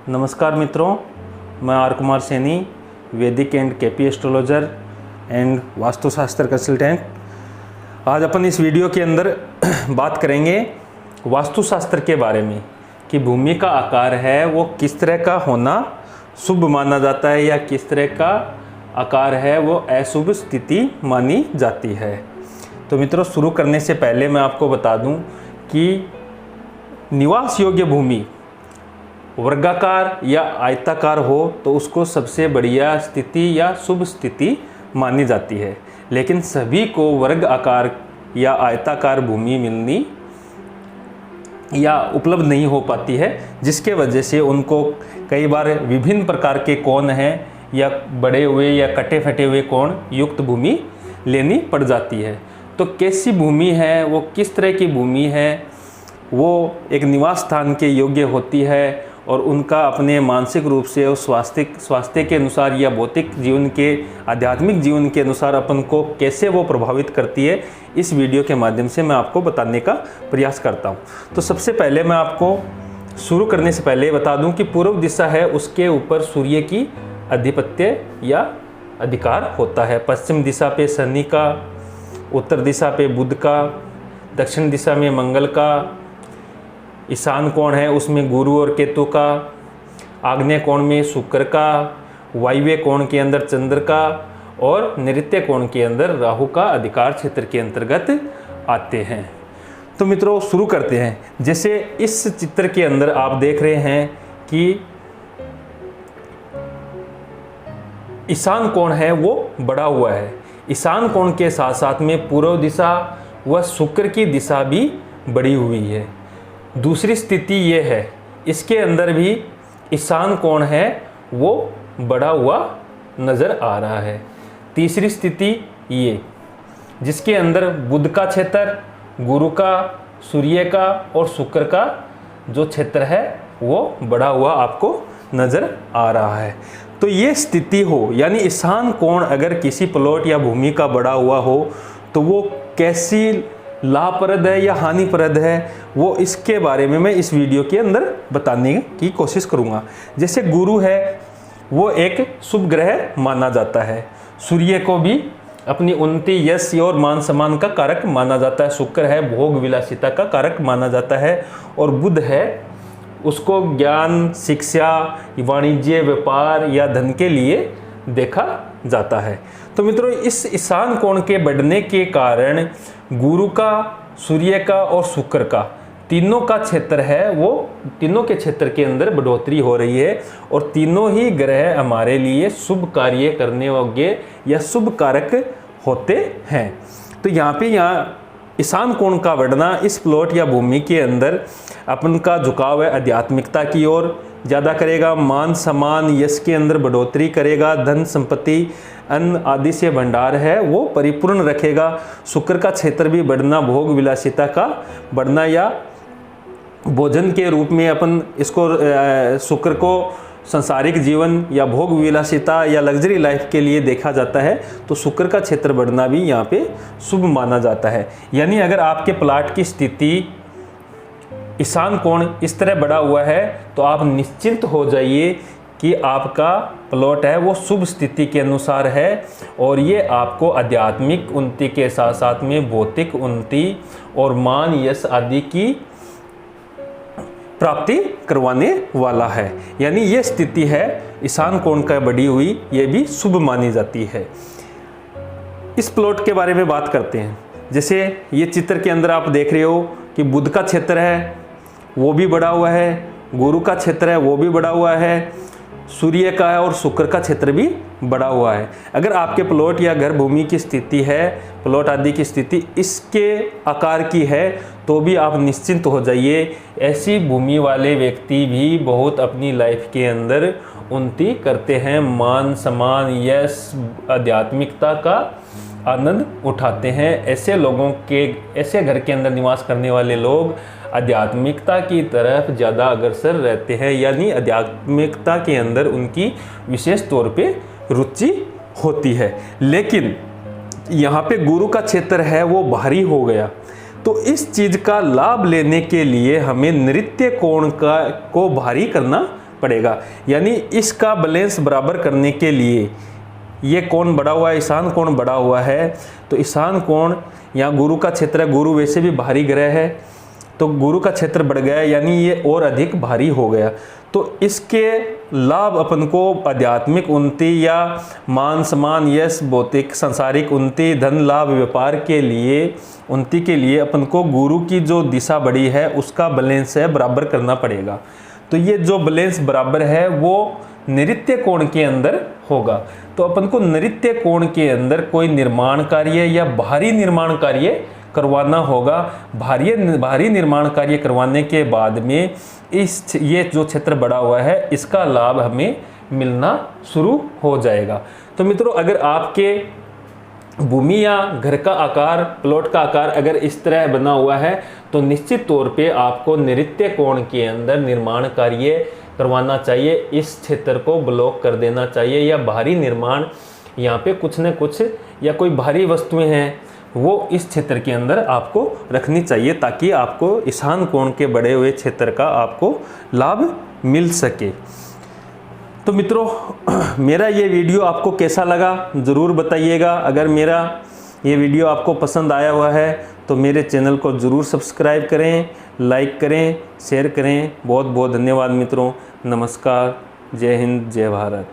नमस्कार मित्रों, मैं आर कुमार सैनी, वैदिक and KP astrologer and Vastushastra consultant. आज अपन इस वीडियो के अंदर बात करेंगे वास्तुशास्त्र के बारे में कि भूमि का आकार है वो किस तरह का होना शुभ माना जाता है या किस तरह का आकार है वो अशुभ स्थिति मानी जाती है। तो मित्रों, शुरू करने से पहले मैं आपको बता दूं कि निवास योग्य भूमि वर्गाकार या आयताकार हो तो उसको सबसे बढ़िया स्थिति या शुभ स्थिति मानी जाती है, लेकिन सभी को वर्ग आकार या आयताकार भूमि मिलनी या उपलब्ध नहीं हो पाती है, जिसके वजह से उनको कई बार विभिन्न प्रकार के कोण हैं या बड़े हुए या कटे फटे हुए कोण युक्त भूमि लेनी पड़ जाती है। तो कैसी भूमि है, वो किस तरह की भूमि है, वो एक निवास स्थान के योग्य होती है और उनका अपने मानसिक रूप से और स्वास्थ्य के अनुसार या भौतिक जीवन के आध्यात्मिक जीवन के अनुसार अपन को कैसे वो प्रभावित करती है, इस वीडियो के माध्यम से मैं आपको बताने का प्रयास करता हूँ। तो सबसे पहले मैं आपको शुरू करने से पहले बता दूँ कि पूर्व दिशा है उसके ऊपर सूर्य की आधिपत्य या अधिकार होता है। पश्चिम दिशा पे शनि का, उत्तर दिशा पे बुध का, दक्षिण दिशा में मंगल का, ईशान कोण है उसमें गुरु और केतु का, आग्नेय कोण में शुक्र का, वायव्य कोण के अंदर चंद्र का और नैऋत्य कोण के अंदर राहु का अधिकार क्षेत्र के अंतर्गत आते हैं। तो मित्रों, शुरू करते हैं। जैसे इस चित्र के अंदर आप देख रहे हैं कि ईशान कोण है वो बढ़ा हुआ है। ईशान कोण के साथ साथ में पूर्व दिशा व शुक्र की दिशा भी बढ़ी हुई है। दूसरी स्थिति ये है, इसके अंदर भी ईशान कोण है वो बढ़ा हुआ नज़र आ रहा है। तीसरी स्थिति ये, जिसके अंदर बुध का क्षेत्र, गुरु का, सूर्य का और शुक्र का जो क्षेत्र है वो बढ़ा हुआ आपको नज़र आ रहा है। तो ये स्थिति हो, यानी ईशान कोण अगर किसी प्लॉट या भूमि का बढ़ा हुआ हो तो वो कैसी लाभप्रद है या हानिप्रद है, वो इसके बारे में मैं इस वीडियो के अंदर बताने की कोशिश करूंगा। जैसे गुरु है वो एक शुभ ग्रह माना जाता है। सूर्य को भी अपनी उन्नति, यश और मान सम्मान का कारक माना जाता है। शुक्र है भोग विलासिता का कारक माना जाता है और बुध है उसको ज्ञान, शिक्षा, वाणिज्य, व्यापार या धन के लिए देखा जाता है। तो मित्रों, इस ईशान कोण के बढ़ने के कारण गुरु का, सूर्य का और शुक्र का तीनों का क्षेत्र है वो तीनों के क्षेत्र के अंदर बढ़ोतरी हो रही है और तीनों ही ग्रह हमारे लिए शुभ कार्य करने योग्य या शुभ कारक होते हैं। तो यहाँ ईशान कोण का बढ़ना इस प्लॉट या भूमि के अंदर अपन का झुकाव है आध्यात्मिकता की ओर ज़्यादा करेगा, मान सम्मान, यश के अंदर बढ़ोतरी करेगा, धन संपत्ति, अन्न आदि से भंडार है वो परिपूर्ण रखेगा। शुक्र का क्षेत्र भी बढ़ना, भोग विलासिता का बढ़ना या भोजन के रूप में अपन इसको शुक्र को संसारिक जीवन या भोग विलासिता या लग्जरी लाइफ के लिए देखा जाता है, तो शुक्र का क्षेत्र बढ़ना भी यहाँ पे शुभ माना जाता है। यानी अगर आपके प्लाट की स्थिति ईशान कोण इस तरह बढ़ा हुआ है तो आप निश्चिंत हो जाइए कि आपका प्लॉट है वो शुभ स्थिति के अनुसार है और ये आपको आध्यात्मिक उन्नति के साथ साथ में भौतिक उन्नति और मान, यश आदि की प्राप्ति करवाने वाला है। यानी ये स्थिति है ईशान कोण का बढ़ी हुई, ये भी शुभ मानी जाती है। इस प्लॉट के बारे में बात करते हैं। जैसे ये चित्र के अंदर आप देख रहे हो कि बुध का क्षेत्र है वो भी बढ़ा हुआ है, गुरु का क्षेत्र है वो भी बढ़ा हुआ है, सूर्य का है और शुक्र का क्षेत्र भी बढ़ा हुआ है। अगर आपके प्लॉट या घर भूमि की स्थिति है, प्लॉट आदि की स्थिति इसके आकार की है तो भी आप निश्चिंत हो जाइए। ऐसी भूमि वाले व्यक्ति भी बहुत अपनी लाइफ के अंदर उन्नति करते हैं, मान सम्मान, यश, आध्यात्मिकता का आनंद उठाते हैं। ऐसे घर के अंदर निवास करने वाले लोग आध्यात्मिकता की तरफ ज़्यादा अग्रसर रहते हैं, यानी आध्यात्मिकता के अंदर उनकी विशेष तौर पे रुचि होती है। लेकिन यहाँ पे गुरु का क्षेत्र है वो भारी हो गया, तो इस चीज़ का लाभ लेने के लिए हमें नृत्य कोण को भारी करना पड़ेगा। यानी इसका बैलेंस बराबर करने के लिए ये कोण बढ़ा हुआ है, ईशान कोण बढ़ा हुआ है, तो ईशान कोण यहाँ गुरु का क्षेत्र है, गुरु वैसे भी भारी ग्रह है, तो गुरु का क्षेत्र बढ़ गया यानी ये और अधिक भारी हो गया। तो इसके लाभ अपन को आध्यात्मिक उन्नति या मान सम्मान यश भौतिक सांसारिक उन्नति धन लाभ व्यापार के लिए उन्नति के लिए अपन को गुरु की जो दिशा बढ़ी है उसका बैलेंस है बराबर करना पड़ेगा। तो ये जो बैलेंस बराबर है वो नैऋत्य कोण के अंदर होगा। तो अपन को नैऋत्य कोण के अंदर कोई निर्माण कार्य या भारी निर्माण कार्य करवाना होगा। भारी निर्माण कार्य करवाने के बाद में ये जो क्षेत्र बढ़ा हुआ है इसका लाभ हमें मिलना शुरू हो जाएगा। तो मित्रों, अगर आपके भूमि या घर का आकार, प्लॉट का आकार अगर इस तरह बना हुआ है तो निश्चित तौर पे आपको नैऋत्य कोण के अंदर निर्माण कार्य करवाना चाहिए। इस क्षेत्र को ब्लॉक कर देना चाहिए या भारी निर्माण यहाँ पे कुछ न कुछ या कोई भारी वस्तुएं हैं वो इस क्षेत्र के अंदर आपको रखनी चाहिए ताकि आपको ईशान कोण के बढ़े हुए क्षेत्र का आपको लाभ मिल सके। तो मित्रों, मेरा ये वीडियो आपको कैसा लगा ज़रूर बताइएगा। अगर मेरा ये वीडियो आपको पसंद आया हुआ है तो मेरे चैनल को ज़रूर सब्सक्राइब करें, लाइक करें, शेयर करें। बहुत बहुत धन्यवाद मित्रों। नमस्कार, जय हिंद, जय भारत।